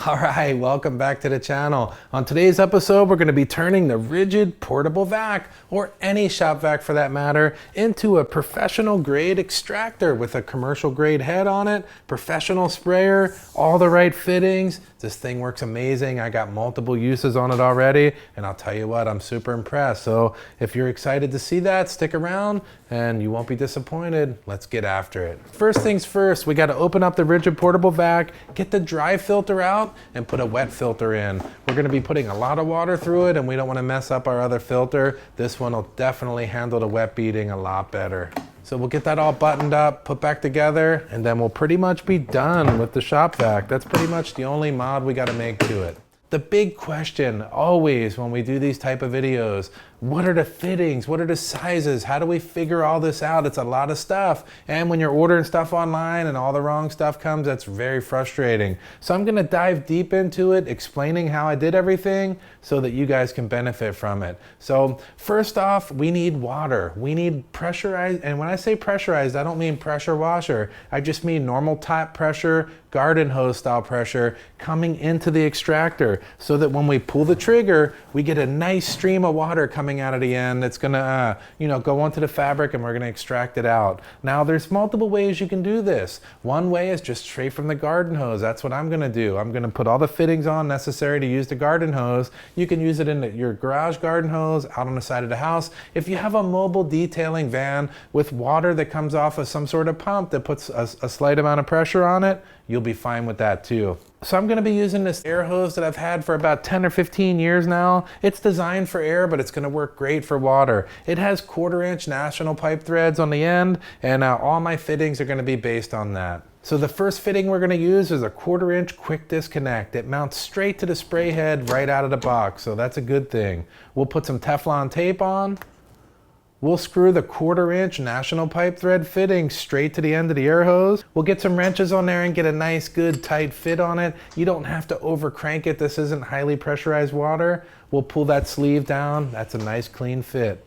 All right, welcome back to the channel. On today's episode, we're going to be turning the rigid portable vac, or any shop vac for that matter, into a professional grade extractor with a commercial grade head on it, professional sprayer, all the right fittings. This thing works amazing. I got multiple uses on it already, and I'll tell you what, I'm super impressed. So if you're excited to see that, stick around and you won't be disappointed. Let's get after it. First things first, we got to open up the rigid portable vac, get the dry filter out, and put a wet filter in. We're going to be putting a lot of water through it, and we don't want to mess up our other filter. This one will definitely handle the wet beading a lot better. So we'll get that all buttoned up, put back together, and then we'll pretty much be done with the shop vac. That's pretty much the only mod we got to make to it. The big question always when we do these type of videos, what are the fittings? What are the sizes? How do we figure all this out? It's a lot of stuff. And when you're ordering stuff online and all the wrong stuff comes, that's very frustrating. So I'm gonna dive deep into it, explaining how I did everything so that you guys can benefit from it. So first off, we need water. We need pressurized, and when I say pressurized, I don't mean pressure washer. I just mean normal tap pressure, garden hose style pressure coming into the extractor so that when we pull the trigger, we get a nice stream of water coming out of the end that's gonna go onto the fabric, and we're gonna extract it out. Now there's multiple ways you can do this. One way is just straight from the garden hose. That's what I'm gonna do. I'm gonna put all the fittings on necessary to use the garden hose. You can use it in your garage garden hose, out on the side of the house. If you have a mobile detailing van with water that comes off of some sort of pump that puts a slight amount of pressure on it, you'll be fine with that too. So I'm gonna be using this air hose that I've had for about 10 or 15 years now. It's designed for air, but it's gonna work great for water. It has 1/4" national pipe threads on the end, and all my fittings are gonna be based on that. So the first fitting we're gonna use is a 1/4" quick disconnect. It mounts straight to the spray head right out of the box, so that's a good thing. We'll put some Teflon tape on. We'll screw the 1/4" national pipe thread fitting straight to the end of the air hose. We'll get some wrenches on there and get a nice, good, tight fit on it. You don't have to over crank it. This isn't highly pressurized water. We'll pull that sleeve down. That's a nice, clean fit.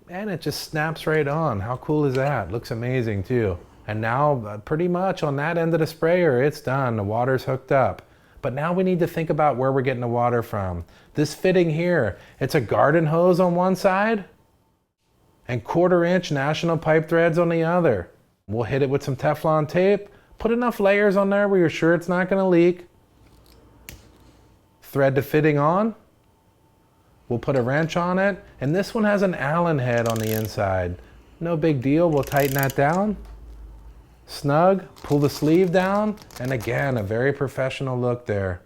And it just snaps right on. How cool is that? Looks amazing too. And now pretty much on that end of the sprayer, it's done. The water's hooked up. But now we need to think about where we're getting the water from. This fitting here, it's a garden hose on one side and 1/4" national pipe threads on the other. We'll hit it with some Teflon tape, put enough layers on there where you're sure it's not gonna leak. Thread the fitting on. We'll put a wrench on it, and this one has an Allen head on the inside. No big deal, we'll tighten that down. Snug, pull the sleeve down, and again, a very professional look there.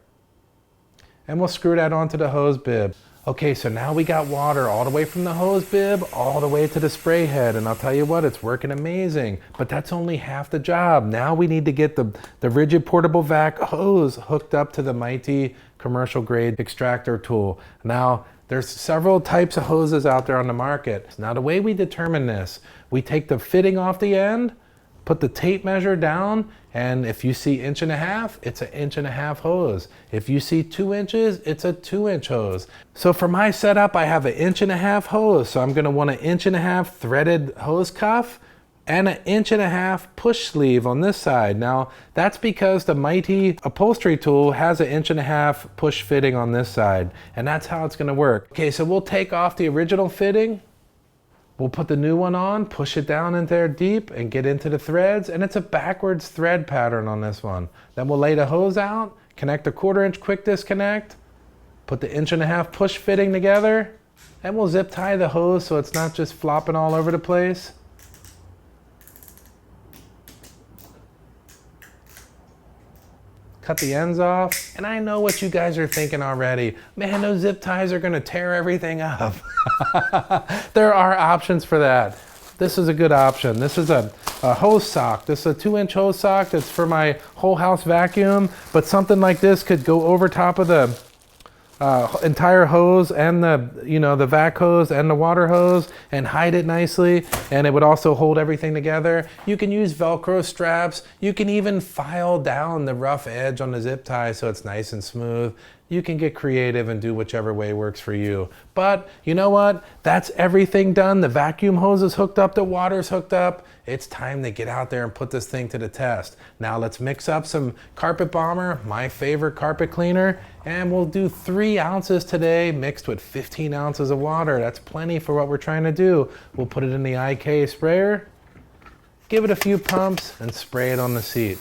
And we'll screw that onto the hose bib. Okay, so now we got water all the way from the hose bib all the way to the spray head, and I'll tell you what, it's working amazing, but that's only half the job. Now we need to get the rigid portable vac hose hooked up to the Mytee commercial grade extractor tool. Now, there's several types of hoses out there on the market. Now the way we determine this, we take the fitting off the end, put the tape measure down, and if you see 1.5 inches, it's an 1.5 inch hose. If you see 2 inches, it's a 2-inch hose. So for my setup, I have an 1.5 inch hose. So I'm gonna want an 1.5 inch threaded hose cuff and an 1.5 inch push sleeve on this side. Now, that's because the Mytee Upholstery Tool has an 1.5 inch push fitting on this side, and that's how it's gonna work. Okay, so we'll take off the original fitting. We'll put the new one on, push it down in there deep, and get into the threads, and it's a backwards thread pattern on this one. Then we'll lay the hose out, connect the 1/4" quick disconnect, put the 1.5 inch push fitting together, and we'll zip tie the hose so it's not just flopping all over the place. Cut the ends off, and I know what you guys are thinking already. Man, those zip ties are gonna tear everything up. There are options for that. This is a good option. This is a hose sock. This is a 2-inch hose sock that's for my whole house vacuum, but something like this could go over top of the entire hose and the vac hose and the water hose and hide it nicely, and it would also hold everything together. You can use Velcro straps. You can even file down the rough edge on the zip tie so it's nice and smooth. You can get creative and do whichever way works for you. But you know what? That's everything done. The vacuum hose is hooked up, the water's hooked up. It's time to get out there and put this thing to the test. Now let's mix up some Carpet Bomber, my favorite carpet cleaner, and we'll do 3 ounces today mixed with 15 ounces of water. That's plenty for what we're trying to do. We'll put it in the IK sprayer, give it a few pumps, and spray it on the seat.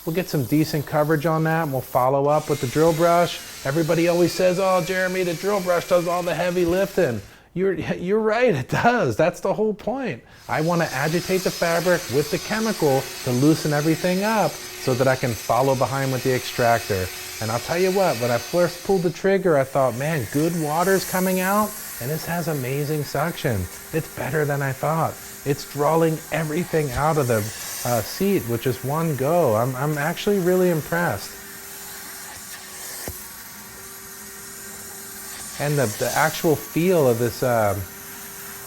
We'll get some decent coverage on that, and we'll follow up with the drill brush. Everybody always says, oh, Jeremy, the drill brush does all the heavy lifting. You're right, it does. That's the whole point. I want to agitate the fabric with the chemical to loosen everything up so that I can follow behind with the extractor. And I'll tell you what, when I first pulled the trigger, I thought, man, good water's coming out, and this has amazing suction. It's better than I thought. It's drawing everything out of the seat with just one go. I'm actually really impressed. And the actual feel of this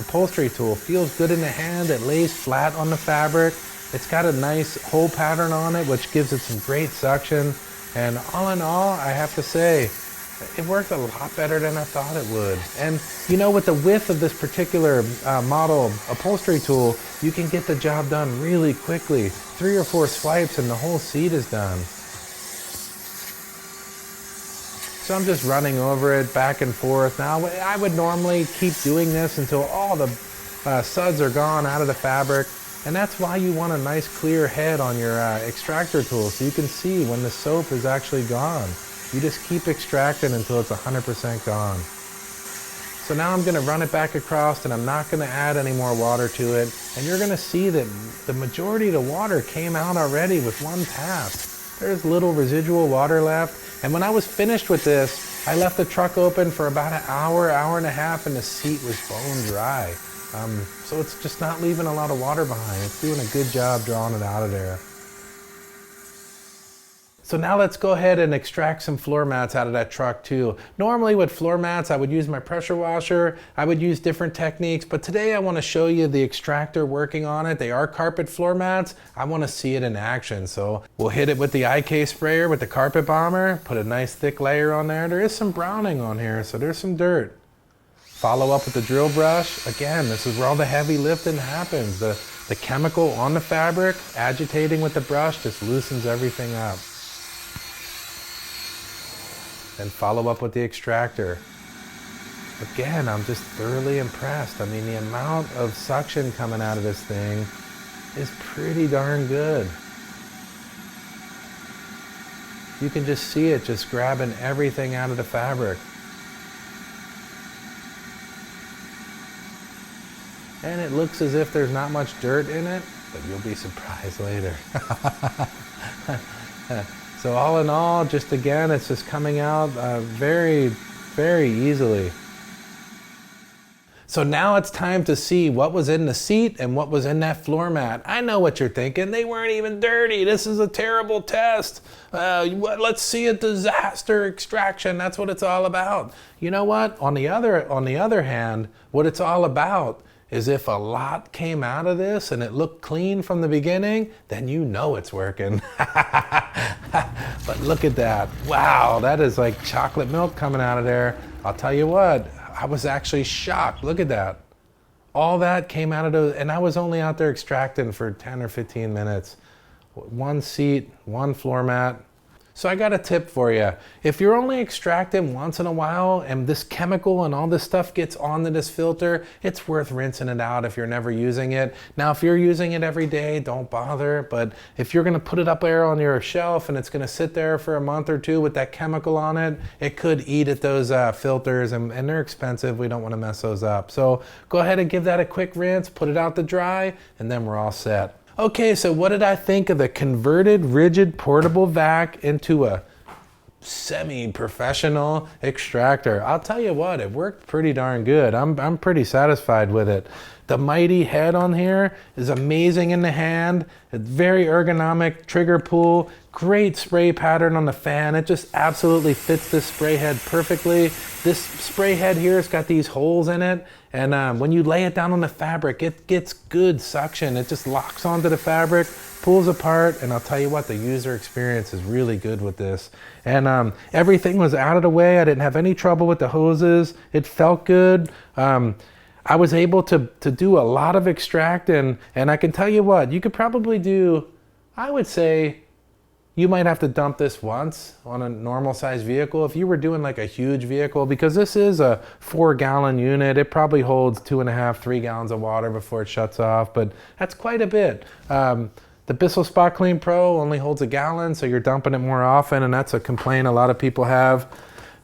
upholstery tool feels good in the hand. It lays flat on the fabric. It's got a nice hole pattern on it, which gives it some great suction. And all in all, I have to say, it worked a lot better than I thought it would. And you know, with the width of this particular model upholstery tool, you can get the job done really quickly. 3 or 4 swipes and the whole seat is done. So I'm just running over it back and forth. Now, I would normally keep doing this until all the suds are gone out of the fabric. And that's why you want a nice clear head on your extractor tool, so you can see when the soap is actually gone. You just keep extracting until it's 100% gone. So now I'm going to run it back across, and I'm not going to add any more water to it. And you're going to see that the majority of the water came out already with one pass. There's little residual water left. And when I was finished with this, I left the truck open for about an hour, hour and a half, and the seat was bone dry. So it's just not leaving a lot of water behind. It's doing a good job drawing it out of there. So now let's go ahead and extract some floor mats out of that truck too. Normally with floor mats, I would use my pressure washer. I would use different techniques, but today I want to show you the extractor working on it. They are carpet floor mats. I want to see it in action. So we'll hit it with the IK sprayer with the Carpet Bomber, put a nice thick layer on there. There is some browning on here, so there's some dirt. Follow up with the drill brush. Again, this is where all the heavy lifting happens. The chemical on the fabric, agitating with the brush, just loosens everything up. Then follow up with the extractor. Again, I'm just thoroughly impressed. I mean, the amount of suction coming out of this thing is pretty darn good. You can just see it just grabbing everything out of the fabric. And it looks as if there's not much dirt in it, but you'll be surprised later. So all in all, just again, it's just coming out very, very easily. So now it's time to see what was in the seat and what was in that floor mat. I know what you're thinking. They weren't even dirty. This is a terrible test. Let's see a disaster extraction. That's what it's all about. You know what? On the other hand, what it's all about is if a lot came out of this and it looked clean from the beginning, then you know it's working. But look at that. Wow, that is like chocolate milk coming out of there. I'll tell you what, I was actually shocked. Look at that. All that came out of those, and I was only out there extracting for 10 or 15 minutes. One seat, one floor mat. So I got a tip for you. If you're only extracting once in a while and this chemical and all this stuff gets onto this filter, it's worth rinsing it out if you're never using it. Now, if you're using it every day, don't bother. But if you're gonna put it up there on your shelf and it's gonna sit there for a month or two with that chemical on it, it could eat at those filters, and they're expensive. We don't wanna mess those up. So go ahead and give that a quick rinse, put it out to dry, and then we're all set. Okay, so what did I think of the converted rigid portable vac into a semi-professional extractor? I'll tell you what, it worked pretty darn good. I'm pretty satisfied with it. The Mytee head on here is amazing in the hand. It's very ergonomic trigger pull. Great spray pattern on the fan. It just absolutely fits this spray head perfectly. This spray head here has got these holes in it, and when you lay it down on the fabric, it gets good suction. It just locks onto the fabric, pulls apart, and I'll tell you what, the user experience is really good with this. And everything was out of the way. I didn't have any trouble with the hoses. It felt good. I was able to do a lot of extracting, and I can tell you what, you could probably do, I would say, you might have to dump this once on a normal size vehicle. If you were doing like a huge vehicle, because this is a 4-gallon unit, it probably holds 2.5, 3 gallons of water before it shuts off, but that's quite a bit. The Bissell Spot Clean Pro only holds 1 gallon, so you're dumping it more often, and that's a complaint a lot of people have.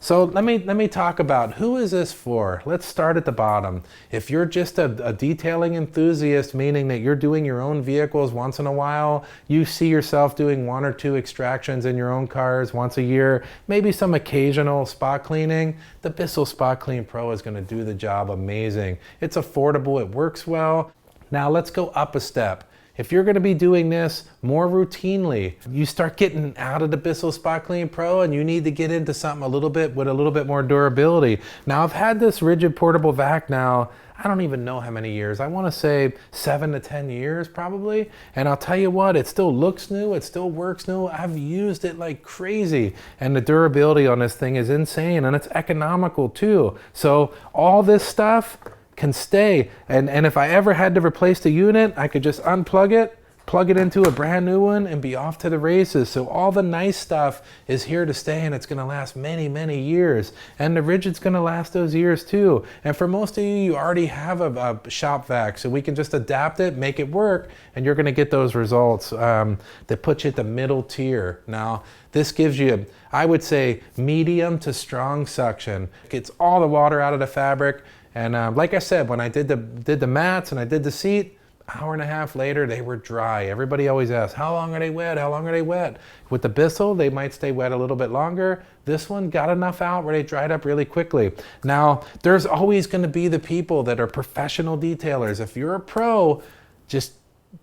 So let me talk about who is this for. Let's start at the bottom. If you're just a detailing enthusiast, meaning that you're doing your own vehicles once in a while, you see yourself doing 1 or 2 extractions in your own cars once a year, maybe some occasional spot cleaning, the Bissell Spot Clean Pro is going to do the job amazing. It's affordable, it works well. Now let's go up a step. If you're going to be doing this more routinely, you start getting out of the Bissell Spot Clean Pro and you need to get into something with a little bit more durability. Now I've had this rigid portable vac now, I don't even know how many years. I want to say 7 to 10 years probably. And I'll tell you what, it still looks new, it still works new. I've used it like crazy. And the durability on this thing is insane, and it's economical too. So all this stuff can stay, and if I ever had to replace the unit, I could just unplug it, plug it into a brand new one, and be off to the races. So all the nice stuff is here to stay, and it's going to last many, many years. And the rigid's going to last those years too. And for most of you, you already have a shop vac, so we can just adapt it, make it work, and you're going to get those results that put you at the middle tier. Now, this gives you, I would say, medium to strong suction. Gets all the water out of the fabric. And like I said, when I did the mats and I did the seat, 1.5 hours later, they were dry. Everybody always asks, how long are they wet? How long are they wet? With the Bissell, they might stay wet a little bit longer. This one got enough out where they dried up really quickly. Now, there's always going to be the people that are professional detailers. If you're a pro, just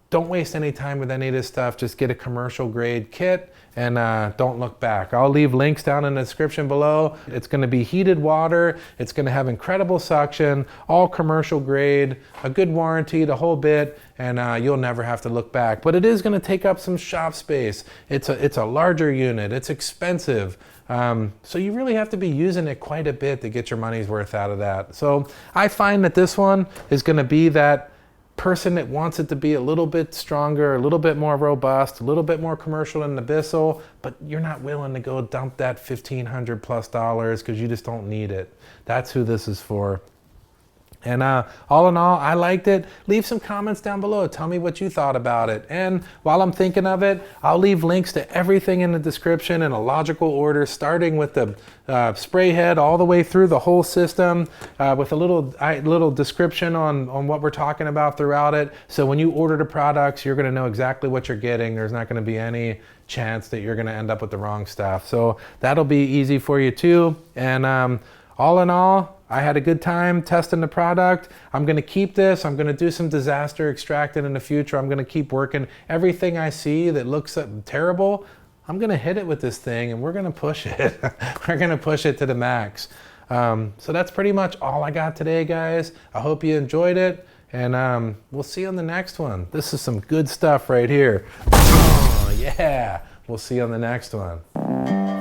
don't waste any time with any of this stuff. Just get a commercial grade kit and don't look back. I'll leave links down in the description below. It's going to be heated water. It's going to have incredible suction, all commercial grade, a good warranty, the whole bit, and you'll never have to look back. But it is going to take up some shop space. It's a larger unit. It's expensive. So you really have to be using it quite a bit to get your money's worth out of that. So I find that this one is going to be that person that wants it to be a little bit stronger, a little bit more robust, a little bit more commercial than the Bissell, but you're not willing to go dump that $1,500+ because you just don't need it. That's who this is for. And all in all, I liked it. Leave some comments down below. Tell me what you thought about it. And while I'm thinking of it, I'll leave links to everything in the description in a logical order, starting with the spray head all the way through the whole system with a little description on what we're talking about throughout it. So when you order the products, you're going to know exactly what you're getting. There's not going to be any chance that you're going to end up with the wrong stuff. So that'll be easy for you too. And all in all, I had a good time testing the product. I'm going to keep this. I'm going to do some disaster extracting in the future. I'm going to keep working. Everything I see that looks terrible, I'm going to hit it with this thing and we're going to push it. We're going to push it to the max. So that's pretty much all I got today, guys. I hope you enjoyed it, and we'll see you on the next one. This is some good stuff right here. Oh, yeah. We'll see you on the next one.